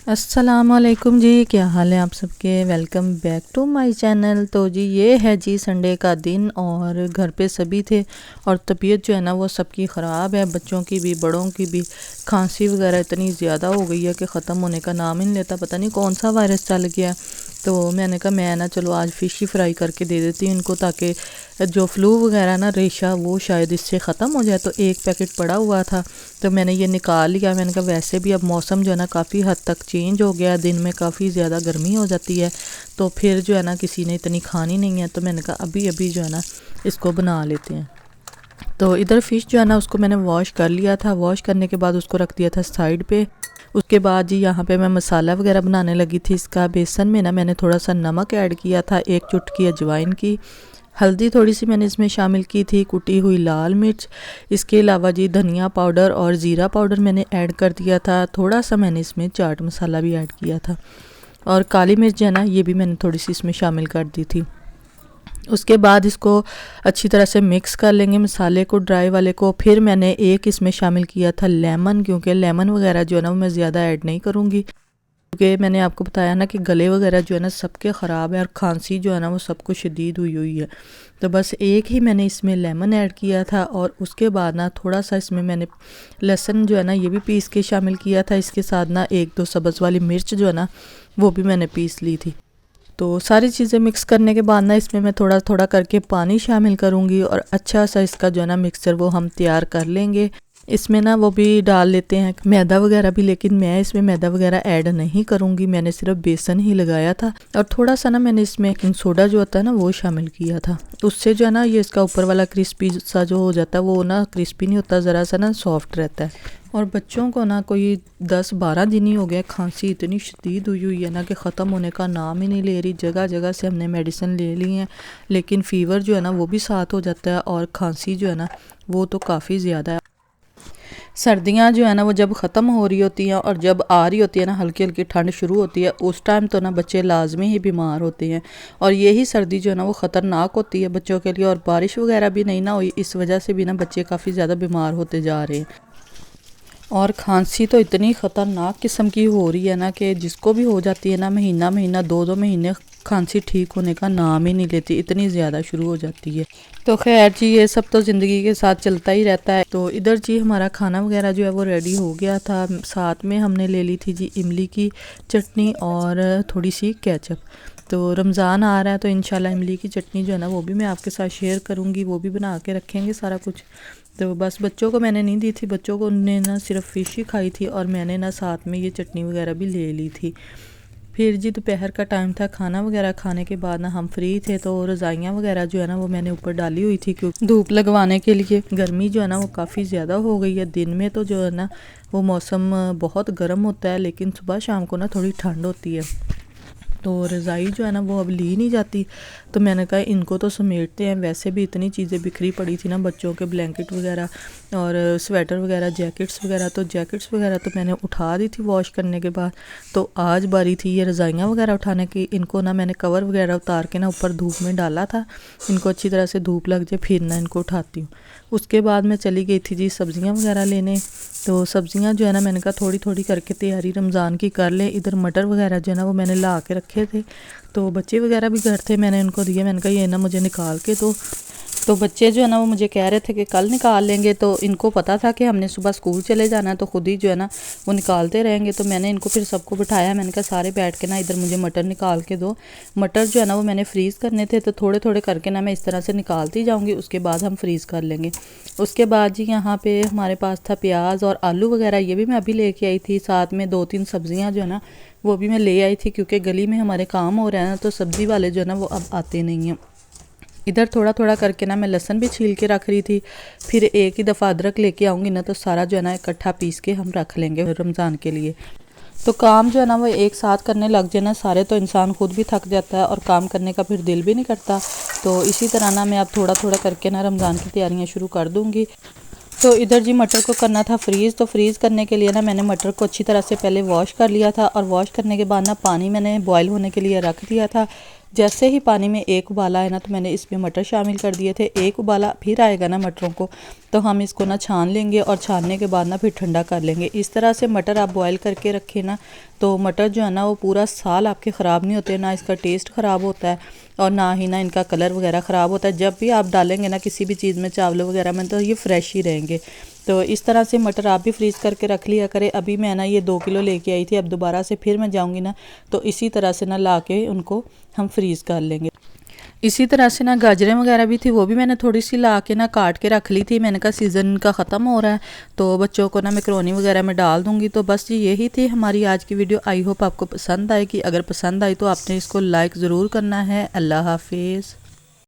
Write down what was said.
अस्सलामुअलैकुम जी, क्या हाल है आप सबके। Welcome back to my channel. तो जी ये है जी संडे का दिन और घर पे सभी थे और तबीयत जो है ना वो सबकी ख़राब है, बच्चों की भी बड़ों की भी। खांसी वगैरह इतनी ज़्यादा हो गई है कि ख़त्म होने का नाम ही नहीं लेता, पता नहीं कौन सा वायरस चल गया है। तो मैंने कहा मैं ना चलो आज फ़िश ही फ्राई करके दे देती हूँ इनको, ताकि जो फ्लू वगैरह ना रेशा वो शायद इससे ख़त्म हो जाए। तो एक पैकेट पड़ा हुआ था तो मैंने ये निकाल लिया। मैंने कहा वैसे भी अब मौसम जो है ना काफ़ी हद तक चेंज हो गया, दिन में काफ़ी ज़्यादा गर्मी हो जाती है, तो फिर जो है ना किसी ने इतनी खानी नहीं है, तो मैंने कहा अभी अभी जो है ना इसको बना लेते हैं। तो इधर फ़िश जो है ना उसको मैंने वॉश कर लिया था। वॉश करने के बाद उसको रख दिया था साइड पे। उसके बाद जी यहाँ पे मैं मसाला वगैरह बनाने लगी थी इसका। बेसन में ना मैंने थोड़ा सा नमक ऐड किया था, एक चुटकी अजवाइन की, हल्दी थोड़ी सी मैंने इसमें शामिल की थी, कुटी हुई लाल मिर्च। इसके अलावा जी धनिया पाउडर और ज़ीरा पाउडर मैंने ऐड कर दिया था। थोड़ा सा मैंने इसमें चाट मसाला भी ऐड किया था और काली मिर्च है ना ये भी मैंने थोड़ी सी इसमें शामिल कर दी थी। उसके बाद इसको अच्छी तरह से मिक्स कर लेंगे मसाले को, ड्राई वाले को। फिर मैंने एक इसमें शामिल किया था लेमन, क्योंकि लेमन वगैरह जो है ना वो मैं ज़्यादा ऐड नहीं करूँगी, क्योंकि मैंने आपको बताया ना कि गले वगैरह जो है ना सबके ख़राब है और खांसी जो है ना वो सबको शदीद हुई हुई है। तो बस एक ही मैंने इसमें लेमन ऐड किया था और उसके बाद ना थोड़ा सा इसमें मैंने लहसुन जो है ना ये भी पीस के शामिल किया था। इसके साथ ना एक दो सब्ज़ वाली मिर्च जो है ना वो भी मैंने पीस ली थी। तो सारी चीज़ें मिक्स करने के बाद ना इसमें मैं थोड़ा थोड़ा करके पानी शामिल करूँगी और अच्छा सा इसका जो है ना मिक्सचर वो हम तैयार कर लेंगे। इसमें ना वो भी डाल लेते हैं मैदा वगैरह भी, लेकिन मैं इसमें मैदा वगैरह ऐड नहीं करूँगी, मैंने सिर्फ बेसन ही लगाया था। और थोड़ा सा ना मैंने इसमें बेकिंग सोडा जो होता है ना वो शामिल किया था। उससे जो है ना ये इसका ऊपर वाला क्रिस्पी सा जो हो जाता है वो ना क्रिस्पी नहीं होता, ज़रा सा ना सॉफ्ट रहता है। और बच्चों को ना कोई 10-12 दिन ही हो गया, खांसी इतनी शदीद हुई है ना कि ख़त्म होने का नाम ही नहीं ले रही। जगह जगह से हमने मेडिसिन ले ली हैं, लेकिन फ़ीवर जो है ना वो भी साथ हो जाता है और खांसी जो है ना वो तो काफ़ी ज़्यादा है। सर्दियाँ जो है ना वो जब ख़त्म हो रही होती हैं और जब आ रही होती है ना हल्की हल्की ठंड शुरू होती है, उस टाइम तो ना बच्चे लाजमी ही बीमार होते हैं। और यही सर्दी जो है ना वो ख़तरनाक होती है बच्चों के लिए, और बारिश वगैरह भी नहीं ना हुई, इस वजह से भी ना बच्चे काफ़ी ज़्यादा बीमार होते जा रहे हैं। और खांसी तो इतनी ख़तरनाक किस्म की हो रही है ना कि जिसको भी हो जाती है ना महीना महीना 2-2 महीने खांसी ठीक होने का नाम ही नहीं लेती, इतनी ज़्यादा शुरू हो जाती है। तो खैर जी ये सब तो ज़िंदगी के साथ चलता ही रहता है। तो इधर जी हमारा खाना वगैरह जो है वो रेडी हो गया था। साथ में हमने ले ली थी जी इमली की चटनी और थोड़ी सी केचप। तो रमज़ान आ रहा है तो इंशाल्लाह इमली की चटनी जो है ना वो भी मैं आपके साथ शेयर करूँगी, वो भी बना के रखेंगे सारा कुछ। तो बस बच्चों को मैंने नहीं दी थी, बच्चों को उन्होंने ना सिर्फ फ़िश ही खाई थी और मैंने ना साथ में ये चटनी वगैरह भी ले ली थी। फिर जी दोपहर का टाइम था, खाना वगैरह खाने के बाद ना हम फ्री थे, तो रज़ाइयाँ वगैरह जो है ना वो मैंने ऊपर डाली हुई थी क्योंकि धूप लगवाने के लिए। गर्मी जो है ना वो काफ़ी ज़्यादा हो गई है। दिन में तो जो है ना वो मौसम बहुत गर्म होता है, लेकिन सुबह शाम को ना थोड़ी ठंड होती है। तो रज़ाई जो है ना वो अब ली नहीं जाती, तो मैंने कहा इनको तो समेटते हैं। वैसे भी इतनी चीज़ें बिखरी पड़ी थी ना, बच्चों के ब्लैंकेट वगैरह और स्वेटर वगैरह, जैकेट्स वगैरह। तो जैकेट्स वगैरह तो मैंने उठा दी थी वॉश करने के बाद। तो आज बारी थी ये रज़ाइयाँ वगैरह उठाने की। इनको ना मैंने कवर वगैरह उतार के ना ऊपर धूप में डाला था, इनको अच्छी तरह से धूप लग जाए फिर ना इनको उठाती हूँ। उसके बाद मैं चली गई थी जी सब्ज़ियाँ वगैरह लेने। तो सब्ज़ियाँ जो है ना मैंने कहा थोड़ी थोड़ी करके तैयारी रमज़ान की कर लें। इधर मटर वगैरह जो है ना वो मैंने ला के रखे थे, तो बच्चे वगैरह भी घर थे, मैंने उनको दिए। मैंने कहा ये ना मुझे निकाल के दो। तो बच्चे जो है ना वो मुझे कह रहे थे कि कल निकाल लेंगे, तो इनको पता था कि हमने सुबह स्कूल चले जाना है, तो ख़ुद ही जो है ना वो निकालते रहेंगे। तो मैंने इनको फिर सबको बिठाया, मैंने कहा सारे बैठ के ना इधर मुझे मटर निकाल के दो। मटर जो है ना वो मैंने फ्रीज़ करने थे, तो थोड़े थोड़े करके ना मैं इस तरह से निकालती जाऊँगी, उसके बाद हम फ्रीज़ कर लेंगे। उसके बाद जी यहाँ पे हमारे पास था प्याज और आलू वगैरह, ये भी मैं अभी लेके आई थी। साथ में 2-3 सब्ज़ियाँ जो है ना वो भी मैं ले आई थी, क्योंकि गली में हमारे काम हो रहा है ना, तो सब्ज़ी वाले जो है ना वो अब आते नहीं हैं। इधर थोड़ा थोड़ा करके ना मैं लहसुन भी छील के रख रही थी। फिर एक ही दफ़ा अदरक लेके आऊँगी ना, तो सारा जो है ना इकट्ठा पीस के हम रख लेंगे रमज़ान के लिए। तो काम जो है ना वो एक साथ करने लग जाए ना सारे, तो इंसान खुद भी थक जाता है और काम करने का फिर दिल भी नहीं करता। तो इसी तरह ना मैं अब थोड़ा थोड़ा करके ना रमज़ान की तैयारियाँ शुरू कर दूँगी। तो इधर जी मटर को करना था फ्रीज़। तो फ्रीज़ करने के लिए ना मैंने मटर को अच्छी तरह से पहले वॉश कर लिया था, और वॉश करने के बाद ना पानी मैंने बॉयल होने के लिए रख दिया था। जैसे ही पानी में एक उबाला है ना तो मैंने इसमें मटर शामिल कर दिए थे। एक उबाला फिर आएगा ना मटरों को तो हम इसको ना छान लेंगे और छानने के बाद ना फिर ठंडा कर लेंगे। इस तरह से मटर आप बॉयल करके रखें ना तो मटर जो है ना वो पूरा साल आपके ख़राब नहीं होते, ना इसका टेस्ट ख़राब होता है और ना ही ना इनका कलर वगैरह ख़राब होता है। जब भी आप डालेंगे ना किसी भी चीज़ में, चावल वगैरह में, तो ये फ्रेश ही रहेंगे। तो इस तरह से मटर आप भी फ्रीज़ करके रख लिया करें। अभी मैं ना ये 2 किलो लेके आई थी, अब दोबारा से फिर मैं जाऊंगी ना तो इसी तरह से ना ला के उनको हम फ्रीज़ कर लेंगे। इसी तरह से ना गाजरें वगैरह भी थी, वो भी मैंने थोड़ी सी ला के ना काट के रख ली थी। मैंने कहा सीज़न का ख़त्म हो रहा है तो बच्चों को ना मैकरोनी वगैरह में डाल दूंगी। तो बस जी यही थी हमारी आज की वीडियो। आई होप आपको पसंद आएगी। अगर पसंद आई तो आपने इसको लाइक ज़रूर करना है। अल्लाह हाफिज़।